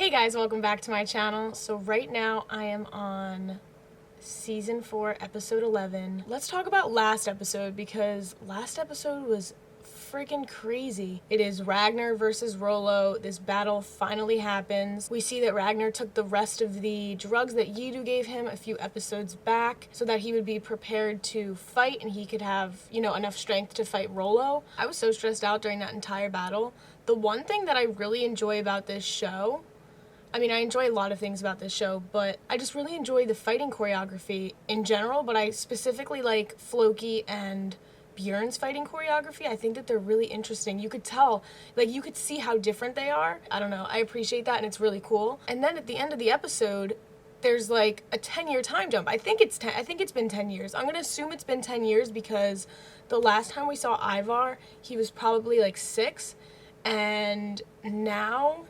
Hey guys, welcome back to my channel. So right now I am on season 4, episode 11. Let's talk about last episode because last episode was freaking crazy. It is Ragnar versus Rollo. This battle finally happens. We see that Ragnar took the rest of the drugs that Yidu gave him a few episodes back so that he would be prepared to fight and he could have, enough strength to fight Rollo. I was so stressed out during that entire battle. The one thing that I really enjoy about this show, I enjoy a lot of things about this show, but I just really enjoy the fighting choreography in general, but I specifically like Floki and Björn's fighting choreography. I think that they're really interesting. You could tell, you could see how different they are. I don't know, I appreciate that and it's really cool. And then at the end of the episode, there's like a 10-year time jump. I think it's been 10 years. I'm gonna assume it's been 10 years because the last time we saw Ivar, he was probably like 6, and now,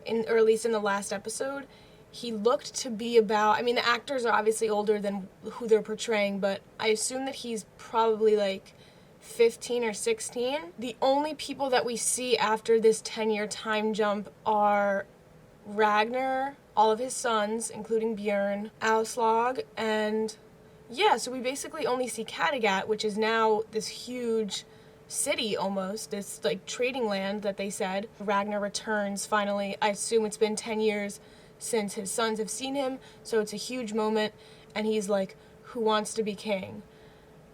or at least in the last episode, he looked to be about, the actors are obviously older than who they're portraying, but I assume that he's probably like 15 or 16. The only people that we see after this 10-year time jump are Ragnar, all of his sons, including Björn, Auslag, and yeah, so we basically only see Kattegat, which is now this huge city almost, this like trading land that they said. Ragnar returns finally. I assume it's been 10 years since his sons have seen him, so it's a huge moment, and he's like, who wants to be king?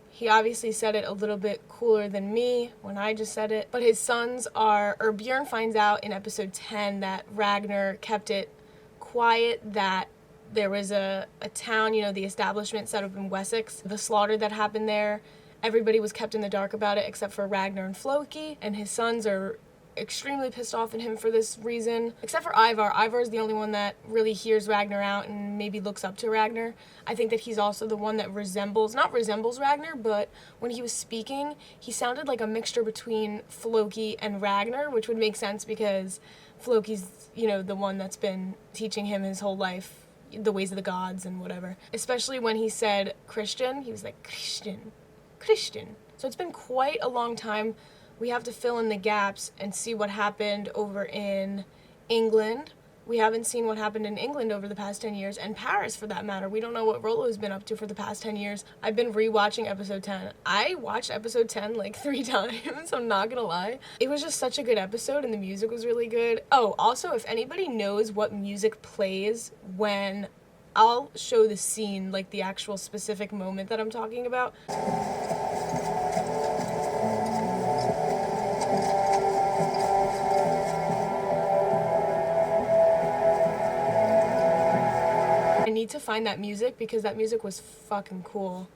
He obviously said it a little bit cooler than me when I just said it, but his sons are, or Björn finds out in episode 10 that Ragnar kept it quiet, that there was a town, the establishment set up in Wessex, the slaughter that happened there. Everybody was kept in the dark about it except for Ragnar and Floki, and his sons are extremely pissed off at him for this reason. Except for Ivar. Ivar is the only one that really hears Ragnar out and maybe looks up to Ragnar. I think that he's also the one that not resembles Ragnar, but when he was speaking, he sounded like a mixture between Floki and Ragnar, which would make sense because Floki's, the one that's been teaching him his whole life the ways of the gods and whatever. Especially when he said Christian, he was like, Christian. So it's been quite a long time. We have to fill in the gaps and see what happened over in England. We haven't seen what happened in England over the past 10 years, and Paris for that matter. We don't know what Rollo's been up to for the past 10 years. I've been rewatching episode 10. I watched episode 10 like 3 times, I'm not gonna lie. It was just such a good episode and the music was really good. Oh, also, if anybody knows what music plays when, I'll show the scene, like the actual specific moment that I'm talking about. I need to find that music because that music was fucking cool.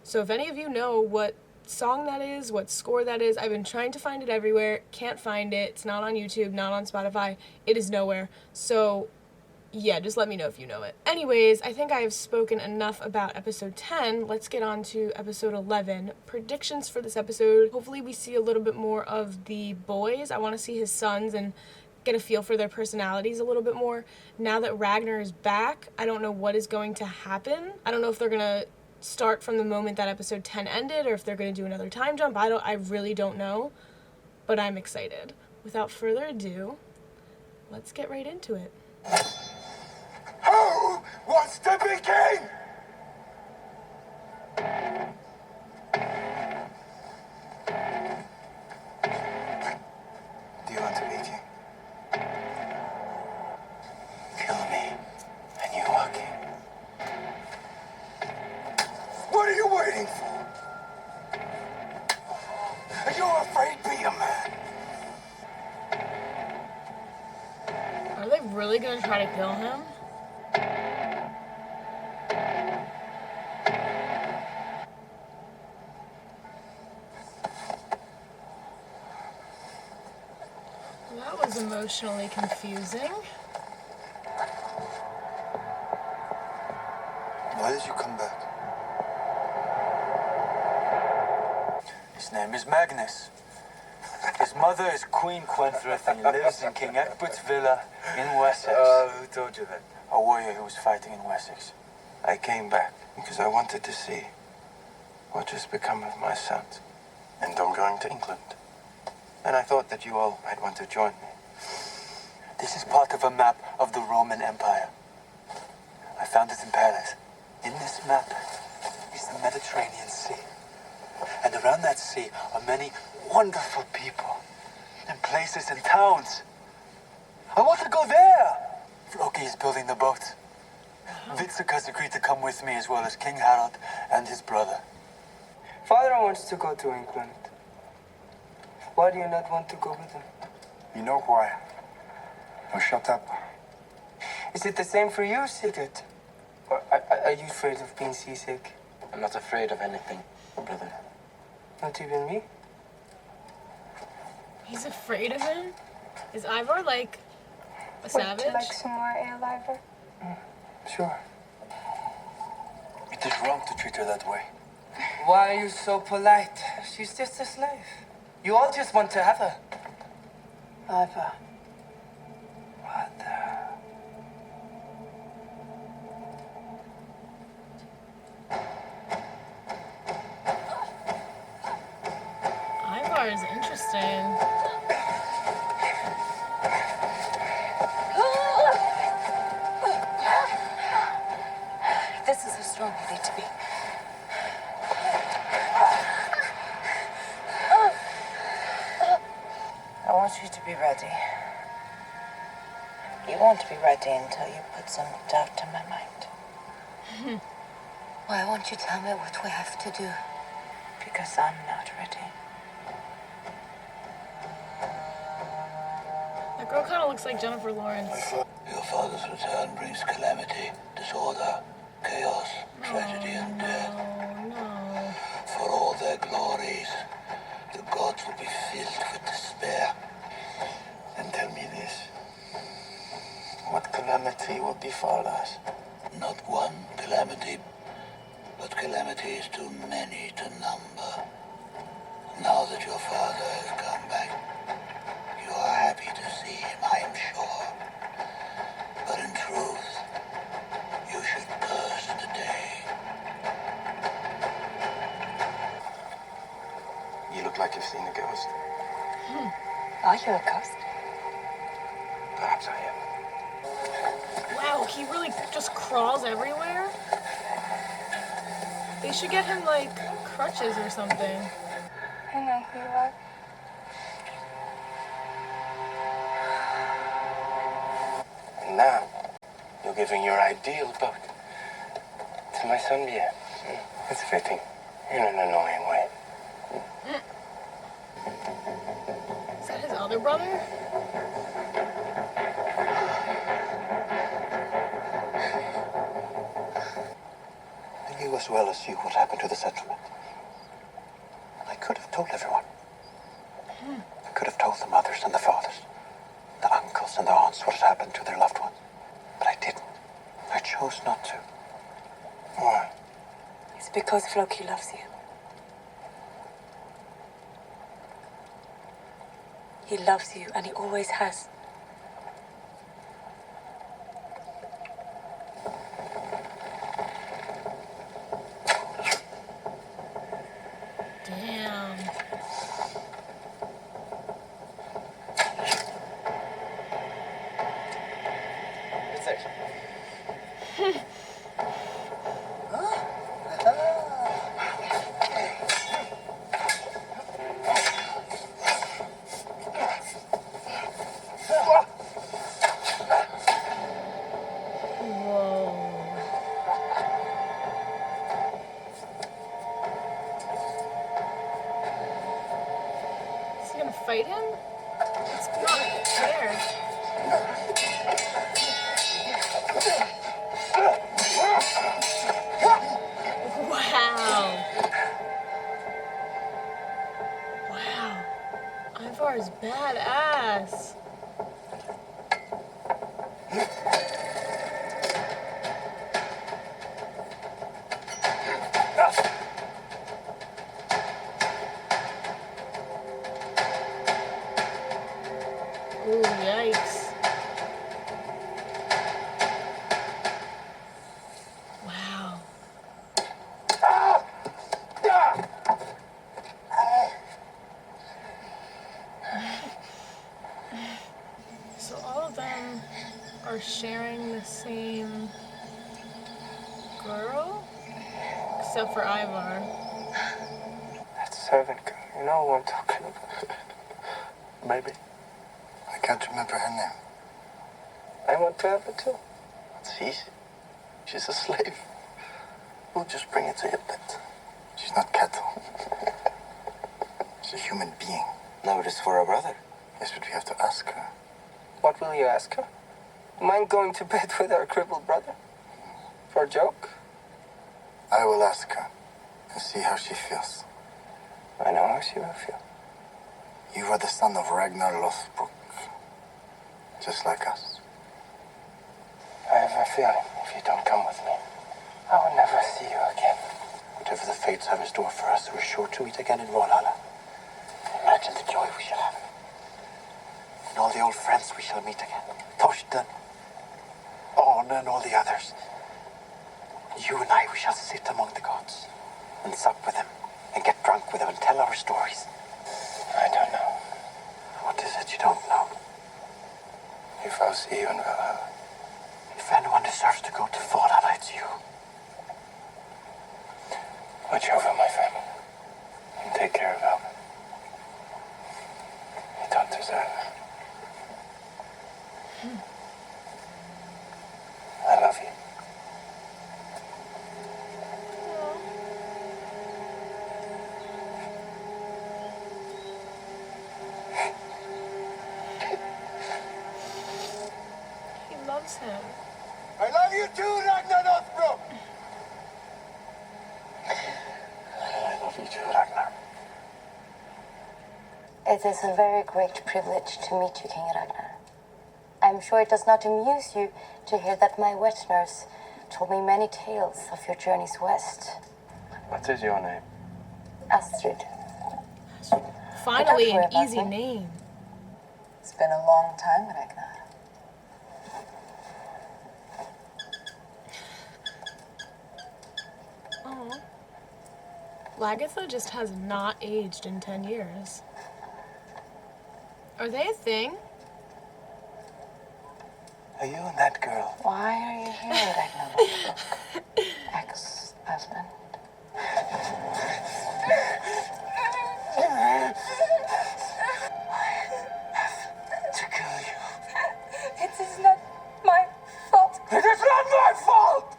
So if any of you know what song that is, what score that is, I've been trying to find it everywhere, can't find it. It's not on YouTube, not on Spotify, it is nowhere. So yeah, just let me know if you know it. Anyways, I think I have spoken enough about episode 10. Let's get on to episode 11. Predictions for this episode. Hopefully we see a little bit more of the boys. I want to see his sons and get a feel for their personalities a little bit more. Now that Ragnar is back, I don't know what is going to happen. I don't know if they're going to start from the moment that episode 10 ended or if they're going to do another time jump. I really don't know, but I'm excited. Without further ado, let's get right into it. Who wants to be king? Do you want to be king? Kill me, and you are king. What are you waiting for? Are you afraid? Be a man. Are they really gonna try to kill him? That was emotionally confusing. Why did you come back? His name is Magnus. His mother is Queen Quenthrith, and he lives in King Ecbert's villa in Wessex. Who told you that? A warrior who was fighting in Wessex. I came back because I wanted to see what has become of my sons. And I'm going to England. And I thought that you all might want to join me. This is part of a map of the Roman Empire. I found it in Paris. In this map is the Mediterranean Sea. And around that sea are many wonderful people and places and towns. I want to go there. Floki is building the boat. Witzek has agreed to come with me as well as King Harald and his brother. Father wants to go to England. Why do you not want to go with him? You know why. Now shut up. Is it the same for you, Sigurd? Or are you afraid of being seasick? I'm not afraid of anything, brother. Not even me? He's afraid of him? Is Ivar like a Would savage? you like some more ale, Ivar? Sure. It is wrong to treat her that way. Why are you so polite? She's just a slave. You all just want to have her. Ivar. What the... Ivar is interesting. This is how strong you need to be. I want you to be ready. You won't be ready until you put some doubt in my mind. Why won't you tell me what we have to do? Because I'm not ready. That girl kind of looks like Jennifer Lawrence. Your father's return brings calamity, disorder, chaos, tragedy, and death. No. For all their glories, the gods will be filled with despair. And tell me this. What calamity will befall us? Not one calamity, but calamities too many to number. Now that your father has come back, you are happy to see him, I am sure. But in truth, you should curse the day. You look like you've seen a ghost. Are you a ghost? Perhaps I am. Wow, he really just crawls everywhere? They should get him like crutches or something. Hang on, Ivar. And now, you're giving your ideal boat to my son, Bia. It's fitting, in an annoying way. Is that his other brother? I knew as well as you what happened to the settlement. And I could have told everyone. I could have told the mothers and the fathers, the uncles and the aunts what had happened to their loved ones. But I didn't. I chose not to. Why? It's because Floki loves you. He loves you, and he always has. Damn. It's it. Whoa. Is he gonna fight him? It's not fair. Wow. Wow. Ivar is badass. Ooh, yikes. Wow. sharing the same girl? Except for Ivar. That servant girl, you know who I'm talking about. Maybe. I can't remember her name. I want to have it too. It's easy. She's a slave. We'll just bring it to your bed. She's not cattle. She's a human being. No, it is for a brother. Yes, but we have to ask her. What will you ask her? Mind going to bed with our crippled brother? For a joke? I will ask her and see how she feels. I know how she will feel. You are the son of Ragnar Lothbrok, just like us. I have a feeling if you don't come with me, I will never see you again. Whatever the fates have in store for us, we're sure to meet again in Valhalla. Imagine the joy we shall have. And all the old friends we shall meet again. Thorsten, Arne, and all the others. You and I, we shall sit among the gods and sup with them and get drunk with them and tell our stories. I don't know. What is it you don't know? If I'll see you in Valhalla. If anyone deserves to go to Valhalla, it's you. Watch over my family. And take care of Albert. You don't deserve it. I love you. He loves him. I love you too, Ragnar Lothbrok! I love you too, Ragnar. It is a very great privilege to meet you, King Ragnar. I'm sure it does not amuse you to hear that my wet nurse told me many tales of your journeys west. What is your name? Astrid. Finally, an Don't worry easy about me. name. It's been a long time, Ragnar. Oh. Lagertha just has not aged in 10 years. Are they a thing? Are you and that girl? Why are you here, Ragnar Lothbrok? Ex-husband. To kill you. It is not my fault. It is not my fault!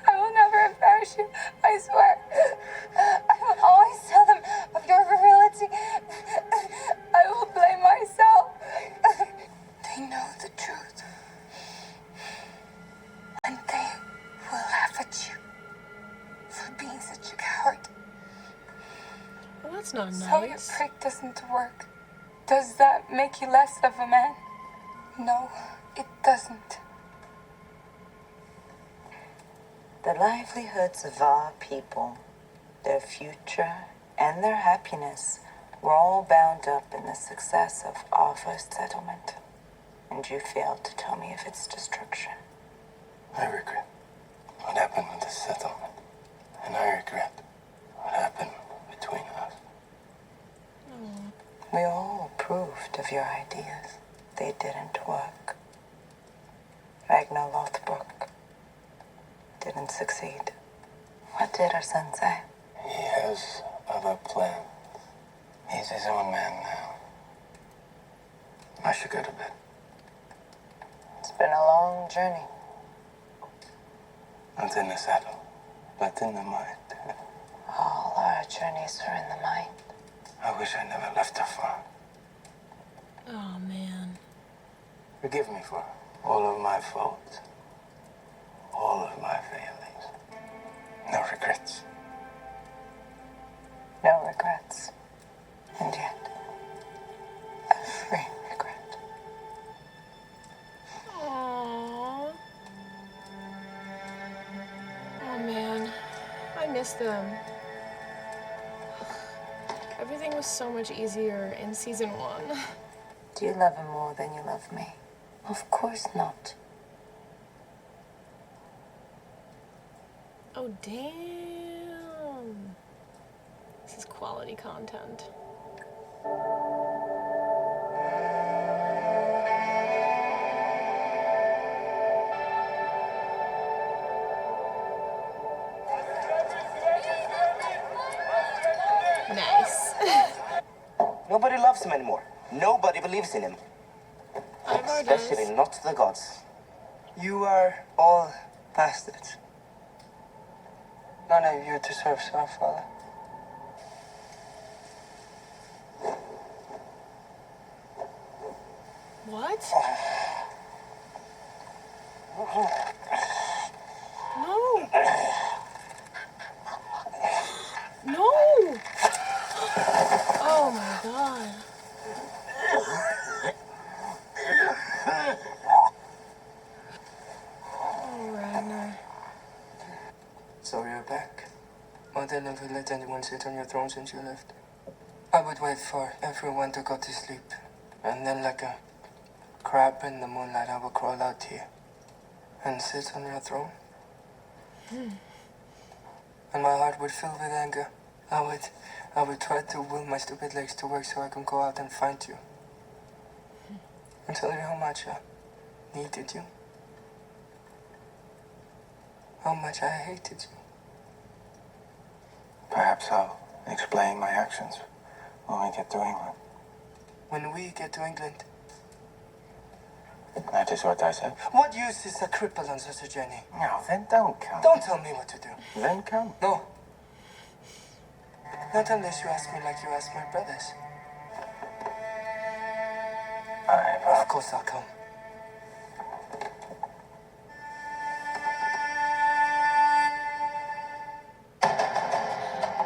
I will never embarrass you. I swear. I will always tell them of your virility. I will blame myself. They know the truth. And they will laugh at you for being such a coward. Well, that's not So your nice. prick doesn't work. Does that make you less of a man? No, it doesn't. The livelihoods of our people, their future, and their happiness were all bound up in the success of our first settlement. And you failed to tell me of its destruction. I regret what happened with the settlement. And I regret what happened between us. We all approved of your ideas. They didn't work. Ragnar Lothbrok didn't succeed. What did our son say? He has other plans. He's his own man now. I should go to bed. It's been a long journey. Not in the saddle, but in the mind. All our journeys are in the mind. I wish I never left the farm. Oh, man. Forgive me for all of my faults. All of my failings. No regrets. No regrets. And yet, every regret. Aww. Oh, man. I miss them. Everything was so much easier in season 1. Do you love him more than you love me? Of course not. Oh, damn. This is quality content. Nice. Nobody loves him anymore. Nobody believes in him. Ivar does. Especially not the gods. You are all bastards. None of you deserves our father. What? No. No. Oh my god. Oh, Ragnar. So you're back. Mother never let anyone sit on your throne since you left. I would wait for everyone to go to sleep. And then like a crab in the moonlight, I would crawl out here and sit on your throne. And my heart would fill with anger. I would try to will my stupid legs to work so I can go out and find you. And tell you how much I needed you. How much I hated you. Perhaps I'll explain my actions when we get to England. When we get to England, That is what I said. what use is a cripple on such a journey? No, then don't come. Don't tell me what to do. Then come. No. Not unless you ask me like you asked my brothers. Of course I'll come.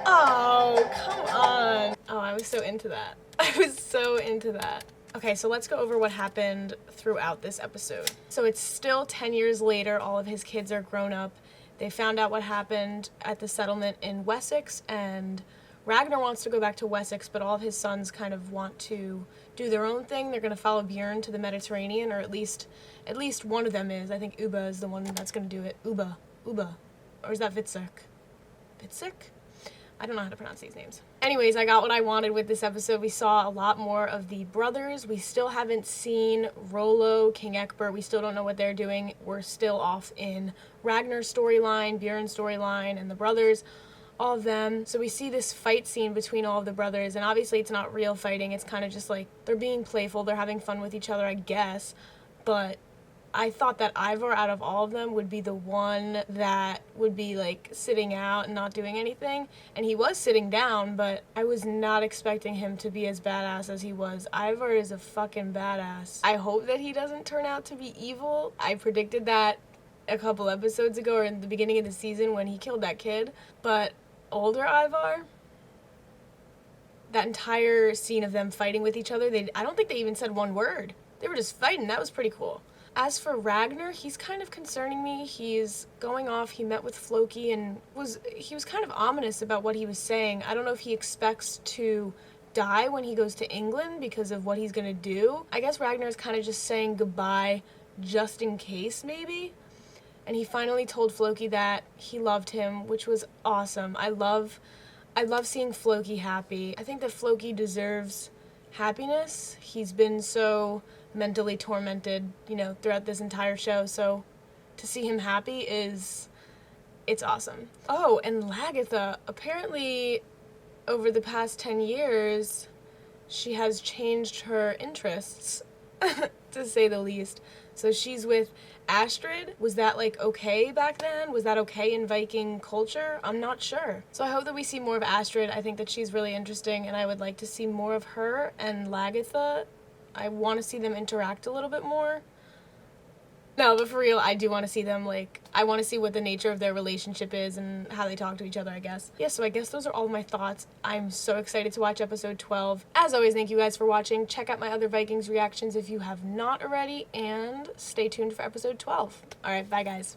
Oh, come on. Oh, I was so into that. I was so into that. Okay, so let's go over what happened throughout this episode. So it's still 10 years later. All of his kids are grown up. They found out what happened at the settlement in Wessex, and Ragnar wants to go back to Wessex, but all of his sons kind of want to do their own thing. They're going to follow Bjorn to the Mediterranean, or at least one of them is. I think Uba is the one that's going to do it. Uba. Or is that Vitsik? Vitsik? I don't know how to pronounce these names. Anyways, I got what I wanted with this episode. We saw a lot more of the brothers. We still haven't seen Rollo, King Egbert. We still don't know what they're doing. We're still off in Ragnar's storyline, Bjorn's storyline, and the brothers, all of them. So we see this fight scene between all of the brothers, and obviously it's not real fighting. It's kind of just like they're being playful. They're having fun with each other, I guess. But I thought that Ivar, out of all of them, would be the one that would be like sitting out and not doing anything. And he was sitting down, but I was not expecting him to be as badass as he was. Ivar is a fucking badass. I hope that he doesn't turn out to be evil. I predicted that a couple episodes ago, or in the beginning of the season when he killed that kid. But older Ivar, that entire scene of them fighting with each other, I don't think they even said one word. They were just fighting. That was pretty cool. As for Ragnar, he's kind of concerning me. He's going off. He met with Floki and he was kind of ominous about what he was saying. I don't know if he expects to die when he goes to England because of what he's gonna do. I guess Ragnar's kind of just saying goodbye just in case, maybe. And he finally told Floki that he loved him, which was awesome. I love seeing Floki happy. I think that Floki deserves happiness. He's been so mentally tormented, throughout this entire show, so to see him happy it's awesome. Oh, and Lagertha, apparently over the past 10 years, she has changed her interests, to say the least. So she's with Astrid. Was that okay back then? Was that okay in Viking culture? I'm not sure. So I hope that we see more of Astrid. I think that she's really interesting, and I would like to see more of her and Lagertha. I want to see them interact a little bit more. No, but for real, I do want to see them, I want to see what the nature of their relationship is and how they talk to each other, I guess. Yeah, so I guess those are all of my thoughts. I'm so excited to watch episode 12. As always, thank you guys for watching. Check out my other Vikings reactions if you have not already, and stay tuned for episode 12. Alright, bye guys.